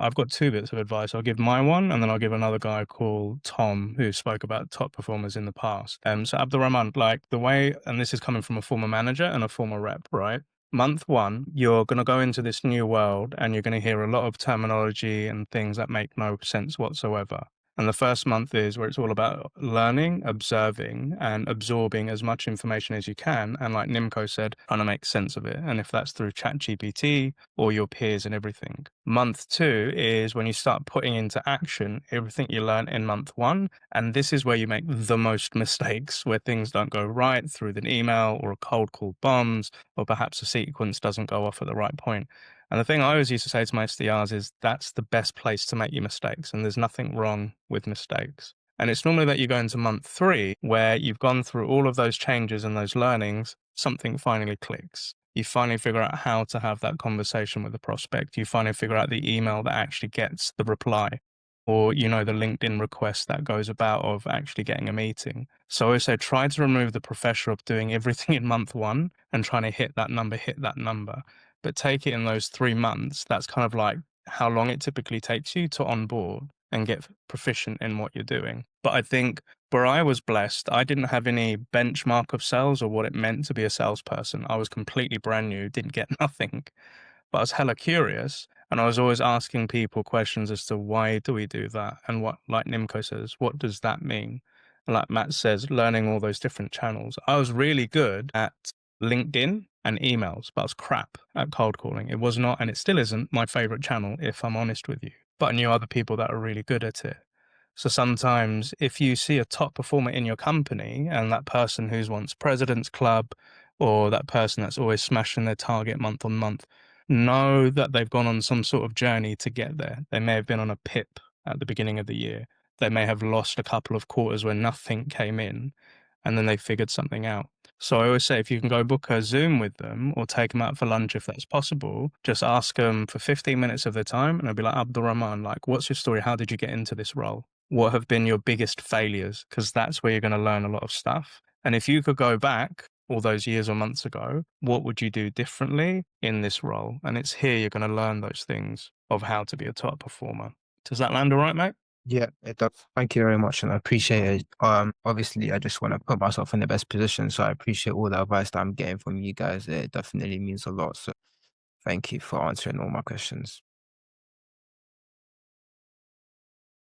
I've got two bits of advice. I'll give my one, and then I'll give another guy called Tom, who spoke about top performers in the past. So Abdurrahman, like the way, and this is coming from a former manager and a former rep, right? Month one, you're going to go into this new world and you're going to hear a lot of terminology and things that make no sense whatsoever. And the first month is where it's all about learning, observing, and absorbing as much information as you can. And like Nimco said, trying to make sense of it. And if that's through ChatGPT or your peers and everything. Month two is when you start putting into action everything you learn in month one. And this is where you make the most mistakes, where things don't go right through an email or a cold call bombs, or perhaps a sequence doesn't go off at the right point. And the thing I always used to say to my SDRs is that's the best place to make your mistakes. And there's nothing wrong with mistakes. And it's normally that you go into month three where you've gone through all of those changes and those learnings, something finally clicks. You finally figure out how to have that conversation with the prospect. You finally figure out the email that actually gets the reply, or, the LinkedIn request that goes about of actually getting a meeting. So I always say, try to remove the pressure of doing everything in month one and trying to hit that number. But take it in those 3 months. That's kind of like how long it typically takes you to onboard and get proficient in what you're doing. But I think where I was blessed, I didn't have any benchmark of sales or what it meant to be a salesperson. I was completely brand new, didn't get nothing, but I was hella curious. And I was always asking people questions as to why do we do that? And what, like Nimco says, what does that mean? And like Matt says, learning all those different channels. I was really good at LinkedIn and emails, but I was crap at cold calling. It was not, and it still isn't my favorite channel, if I'm honest with you. But I knew other people that are really good at it. So sometimes if you see a top performer in your company and that person who's once president's club or that person that's always smashing their target month on month, know that they've gone on some sort of journey to get there. They may have been on a pip at the beginning of the year. They may have lost a couple of quarters where nothing came in and then they figured something out. So I always say, if you can go book a Zoom with them or take them out for lunch, if that's possible, just ask them for 15 minutes of their time. And I'll be like, Abdurrahman, like, what's your story? How did you get into this role? What have been your biggest failures? Because that's where you're going to learn a lot of stuff. And if you could go back all those years or months ago, what would you do differently in this role? And it's here you're going to learn those things of how to be a top performer. Does that land all right, mate? Yeah, it does. Thank you very much, and I appreciate it. Obviously, I just want to put myself in the best position, so I appreciate all the advice that I'm getting from you guys. It definitely means a lot. So, thank you for answering all my questions.